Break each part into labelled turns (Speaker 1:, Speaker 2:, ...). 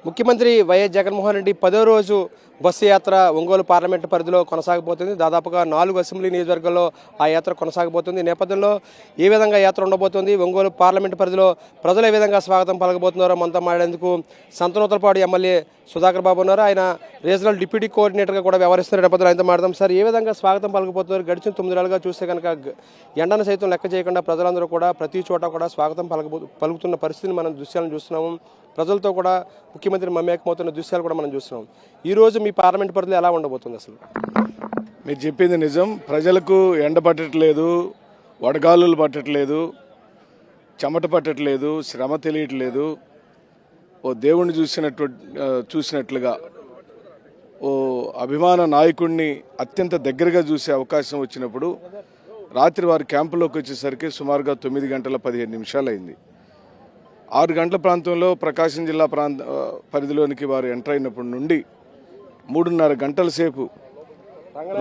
Speaker 1: ముఖ్యమంత్రి వైఎస్ జగన్మోహన్ రెడ్డి 10వ రోజు బస్సు యాత్ర ఒంగోలు పార్లమెంటు పరిధిలో కొనసాగబోతుంది. దాదాపుగా 4 అసెంబ్లీ నియోజకవర్గాల్లో ఆ యాత్ర కొనసాగబోతుంది. ఈ నేపథ్యంలో ఏ విధంగా యాత్ర ఉండబోతుంది, ఒంగోలు పార్లమెంటు పరిధిలో ప్రజలు ఏ విధంగా స్వాగతం పలకబోతున్నారో మనతో మాట్లాడేందుకు సంతనూతలపాడు ఎమ్మెల్యే సుధాకర్ బాబు ఉన్నారు. ఆయన రీజనల్ డిప్యూటీ కోఆర్డినేటర్గా కూడా వ్యవహరిస్తున్న నేపథ్యంలో ఆయనతో మాట్లాడదాం. సార్, ఏ విధంగా స్వాగతం పలకబోతున్నారు? గడిచిన 9 నెలలుగా చూస్తే కనుక ఎండను సైతం లెక్క చేయకుండా ప్రజలందరూ కూడా ప్రతి చోట కూడా స్వాగతం పలుకుతున్న పరిస్థితిని మనం దృశ్యాలను చూస్తున్నాము. ప్రజలతో కూడా ముఖ్యమంత్రి మమేకమవుతున్న దృశ్యాలు కూడా మనం చూస్తున్నాం. ఈ రోజు మీ పార్లమెంట్ పరిధిలో ఎలా ఉండబోతుంది? అసలు
Speaker 2: మీరు చెప్పింది నిజం. ప్రజలకు ఎండ పట్టట్లేదు, వడగాలులు పట్టట్లేదు, చెమట పట్టట్లేదు, శ్రమ తెలియట్లేదు. ఓ దేవుణ్ణి చూసినట్లుగా ఓ అభిమాన నాయకుడిని అత్యంత దగ్గరగా చూసే అవకాశం వచ్చినప్పుడు రాత్రి వారి క్యాంపులోకి వచ్చేసరికి సుమారుగా 9 గంటల 15 నిమిషాలు అయింది. 6 గంటల ప్రాంతంలో ప్రకాశం జిల్లా పరిధిలోనికి వారు ఎంటర్ అయినప్పటి నుండి 3:30 గంటల సేపు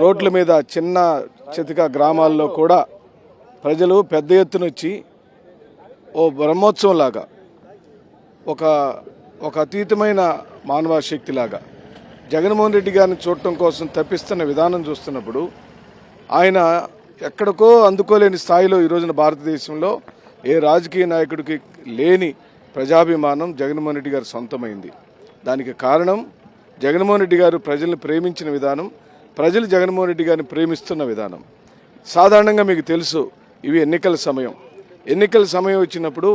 Speaker 2: రోడ్ల మీద చిన్న చితక గ్రామాల్లో కూడా ప్రజలు పెద్ద ఎత్తున వచ్చి ఓ బ్రహ్మోత్సవం లాగా ఒక అతీతమైన మానవ శక్తిలాగా జగన్మోహన్ రెడ్డి గారిని చూడటం కోసం తప్పిస్తున్న విధానం చూస్తున్నప్పుడు ఆయన ఎక్కడికో అందుకోలేని స్థాయిలో ఈ రోజున భారతదేశంలో ఏ రాజకీయ నాయకుడికి లేని ప్రజాభిమానం జగన్మోహన్ రెడ్డి గారు సొంతమైంది. దానికి కారణం జగన్మోహన్ రెడ్డి గారు ప్రజల్ని ప్రేమించిన విధానం, ప్రజలు జగన్మోహన్ రెడ్డి గారిని ప్రేమిస్తున్న విధానం. సాధారణంగా మీకు తెలుసు, ఇవి ఎన్నికల సమయం వచ్చినప్పుడు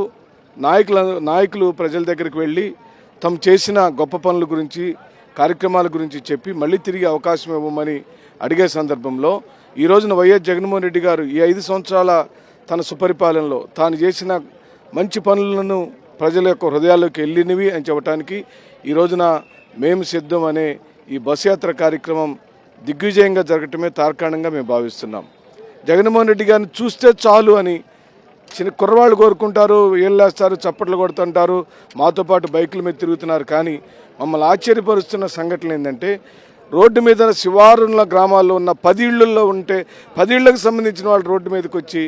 Speaker 2: నాయకులు ప్రజల దగ్గరికి వెళ్ళి తాము చేసిన గొప్ప పనుల గురించి, కార్యక్రమాల గురించి చెప్పి మళ్ళీ తిరిగి అవకాశం ఇవ్వమని అడిగే సందర్భంలో ఈ రోజున వైఎస్ జగన్మోహన్ రెడ్డి గారు ఈ 5 సంవత్సరాల తన సుపరిపాలనలో తాను చేసిన మంచి పనులను ప్రజల యొక్క హృదయాల్లోకి వెళ్ళినవి అని చెప్పడానికి ఈ రోజున మేము సిద్ధం అనే ఈ బస్సు యాత్ర కార్యక్రమం దిగ్విజయంగా జరగటమే తార్కాణంగా మేము భావిస్తున్నాం. జగన్మోహన్ రెడ్డి గారిని చూస్తే చాలు అని చిన్న కుర్రవాళ్ళు కోరుకుంటారు, ఏళ్ళేస్తారు, చప్పట్లు కొడుతుంటారు, మాతో పాటు బైకుల మీద తిరుగుతున్నారు. కానీ మమ్మల్ని ఆశ్చర్యపరుస్తున్న సంఘటన ఏంటంటే, రోడ్డు మీద శివారుల గ్రామాల్లో ఉన్న 10 ఇళ్లలో ఉంటే 10 ఇళ్లకు సంబంధించిన వాళ్ళు రోడ్డు మీదకి వచ్చి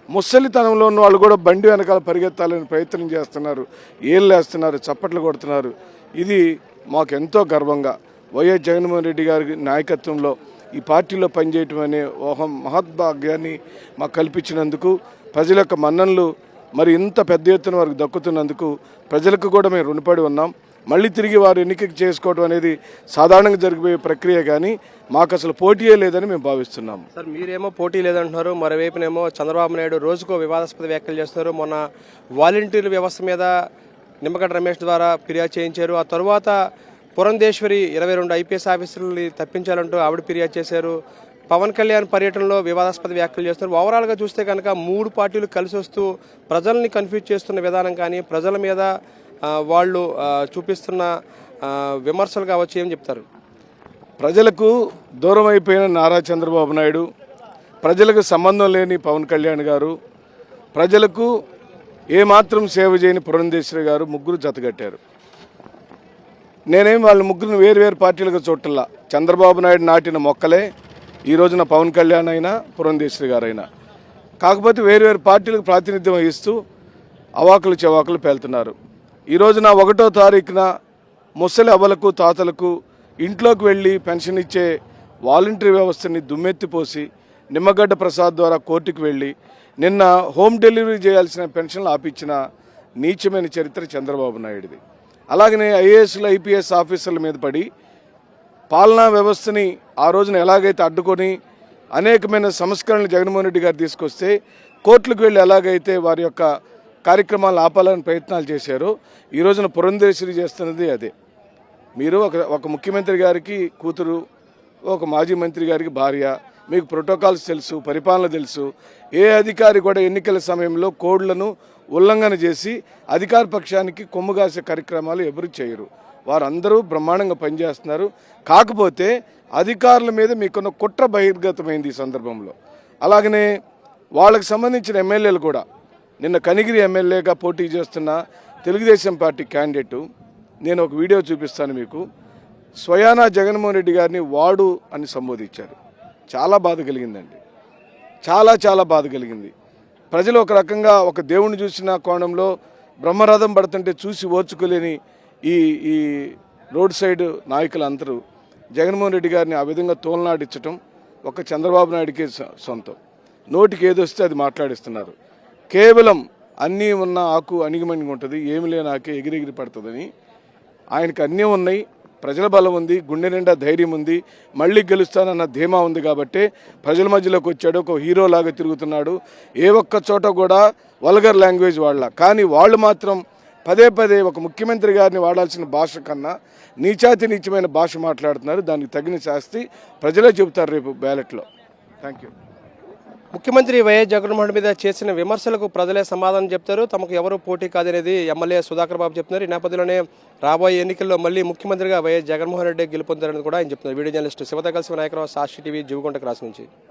Speaker 2: ముసలితనంలో ఉన్న వాళ్ళు కూడా బండి వెనకాల పరిగెత్తాలని ప్రయత్నం చేస్తున్నారు, ఏళ్ళేస్తున్నారు, చప్పట్లు కొడుతున్నారు. ఇది మాకు ఎంతో గర్వంగా వైఎస్ జగన్మోహన్ రెడ్డి గారి నాయకత్వంలో ఈ పార్టీలో పనిచేయటం అనే మహద్భాగ్యాన్ని మాకు కల్పించినందుకు, ప్రజల యొక్క మన్ననలు మరి ఇంత పెద్ద ఎత్తున వారికి దక్కుతున్నందుకు ప్రజలకు కూడా మేము రుణపడి ఉన్నాం. మళ్ళీ తిరిగి వారు ఎన్నిక చేసుకోవడం అనేది సాధారణంగా జరిగిపోయే ప్రక్రియ, కానీ మాకు అసలు పోటీయే లేదని మేము భావిస్తున్నాము.
Speaker 1: సార్, మీరేమో పోటీ లేదంటున్నారు, మరోవైపునేమో చంద్రబాబు నాయుడు రోజుకో వివాదాస్పద వ్యాఖ్యలు చేస్తున్నారు. మొన్న వాలంటీర్ వ్యవస్థ మీద నిమ్మగడ్డ రమేష్ ద్వారా ఫిర్యాదు చేయించారు. ఆ తర్వాత పురంధేశ్వరి 22 ఐపీఎస్ ఆఫీసర్లని తప్పించాలంటూ ఆవిడ ఫిర్యాదు చేశారు. పవన్ కళ్యాణ్ పర్యటనలో వివాదాస్పద వ్యాఖ్యలు చేస్తున్నారు. ఓవరాల్గా చూస్తే కనుక 3 పార్టీలు కలిసి వస్తూ ప్రజల్ని కన్ఫ్యూజ్ చేస్తున్న విధానం కానీ, ప్రజల మీద వాళ్ళు చూపిస్తున్న విమర్శలు కావచ్చు, ఏం చెప్తారు?
Speaker 2: ప్రజలకు దూరం అయిపోయిన నారా చంద్రబాబు నాయుడు, ప్రజలకు సంబంధం లేని పవన్ కళ్యాణ్ గారు, ప్రజలకు ఏమాత్రం సేవ చేయని పురంధేశ్వరి గారు ముగ్గురు జతగట్టారు. నేనేం వాళ్ళ ముగ్గురిని వేరు పార్టీలుగా చూడటంలా. చంద్రబాబు నాయుడు నాటిన మొక్కలే ఈ రోజున పవన్ కళ్యాణ్ అయినా పురంధేశ్వరి గారైనా. కాకపోతే వేరు పార్టీలకు ప్రాతినిధ్యం వహిస్తూ అవాకులు చెవాకులు పేలుతున్నారు. ఈ రోజున 1వ తారీఖున ముసలి అవ్వలకు తాతలకు ఇంట్లోకి వెళ్ళి పెన్షన్ ఇచ్చే వాలంటరీ వ్యవస్థని దుమ్మెత్తిపోసి నిమ్మగడ్డ ప్రసాద్ ద్వారా కోర్టుకు వెళ్ళి నిన్న హోమ్ డెలివరీ చేయాల్సిన పెన్షన్లు ఆపించిన నీచమైన చరిత్ర చంద్రబాబు నాయుడిది. అలాగనే ఐఏఎస్లు ఐపీఎస్ ఆఫీసర్ల మీద పడి పాలనా వ్యవస్థని ఆ రోజున ఎలాగైతే అడ్డుకొని అనేకమైన సంస్కరణలు జగన్మోహన్ రెడ్డి గారు తీసుకొస్తే కోర్టులకు వెళ్ళి ఎలాగైతే వారి యొక్క కార్యక్రమాలను ఆపాలని ప్రయత్నాలు చేశారో ఈ రోజున పురంధేశ్వరి చేస్తున్నది అదే. మీరు ఒక ముఖ్యమంత్రి గారికి కూతురు, ఒక మాజీ మంత్రి గారికి భార్య, మీకు ప్రోటోకాల్స్ తెలుసు, పరిపాలన తెలుసు. ఏ అధికారి కూడా ఎన్నికల సమయంలో కోడ్లను ఉల్లంఘన చేసి అధికార పక్షానికి కొమ్ముగాసే కార్యక్రమాలు ఎవరు చేయరు. వారందరూ బ్రహ్మాండంగా పనిచేస్తున్నారు. కాకపోతే అధికారుల మీద మీకున్న కుట్ర బహిర్గతమైంది ఈ సందర్భంలో. అలాగనే వాళ్ళకి సంబంధించిన ఎమ్మెల్యేలు కూడా, నిన్న కనిగిరి ఎమ్మెల్యేగా పోటీ చేస్తున్న తెలుగుదేశం పార్టీ క్యాండిడేటు, నేను ఒక వీడియో చూపిస్తాను మీకు, స్వయానా జగన్మోహన్ రెడ్డి గారిని వాడు అని సంబోధించారు. చాలా బాధ కలిగిందండి, చాలా బాధ కలిగింది. ప్రజలు ఒక రకంగా ఒక దేవుణ్ణి చూసిన కోణంలో బ్రహ్మరథం పడుతుంటే చూసి ఓర్చుకోలేని ఈ ఈ రోడ్ సైడ్ నాయకులందరూ జగన్మోహన్ రెడ్డి గారిని ఆ విధంగా తోలనాడించడం ఒక చంద్రబాబు నాయుడికి సొంతం. నోటికి ఏదొస్తే అది మాట్లాడిస్తున్నారు. కేవలం అన్నీ ఉన్న ఆకు అణిగిమణిగి ఉంటుంది, ఏమి లేని ఆకే ఎగిరెగిరి పడుతుందని. ఆయనకు అన్నీ ఉన్నాయి, ప్రజల బలం ఉంది, గుండె నిండా ధైర్యం ఉంది, మళ్ళీ గెలుస్తానన్న ధీమా ఉంది. కాబట్టి ప్రజల మధ్యలోకి వచ్చాడు, ఒక హీరోలాగా తిరుగుతున్నాడు. ఏ ఒక్క చోట కూడా వల్గర్ లాంగ్వేజ్ వాడలా. కానీ వాళ్ళు మాత్రం పదే పదే ఒక ముఖ్యమంత్రి గారిని వాడాల్సిన భాష కన్నా నీచాతి నీచమైన భాష మాట్లాడుతున్నారు. దానికి తగిన శాస్తి ప్రజలే చెబుతారు రేపు బ్యాలెట్లో. Thank you.
Speaker 1: ముఖ్యమంత్రి వైఎస్ జగన్మోహన్ మీద చేసిన విమర్శలకు ప్రజలే సమాధానం చెప్తారు. తమకు ఎవరు పోటీ కాదనేది ఎమ్మెల్యే సుధాకర్ బాబు చెప్తున్నారు. ఈ నేపథ్యంలోనే రాబోయే ఎన్నికల్లో మళ్ళీ ముఖ్యమంత్రిగా వైఎస్ జగన్మోహన్ రెడ్డి గెలుపొందారని కూడా ఆయన చెప్తున్నారు. వీడియో జర్నలిస్టు శివత కలిసి నాయకరావు, సాక్షి టీవీ, జీవికొండ క్రాస్ నుంచి.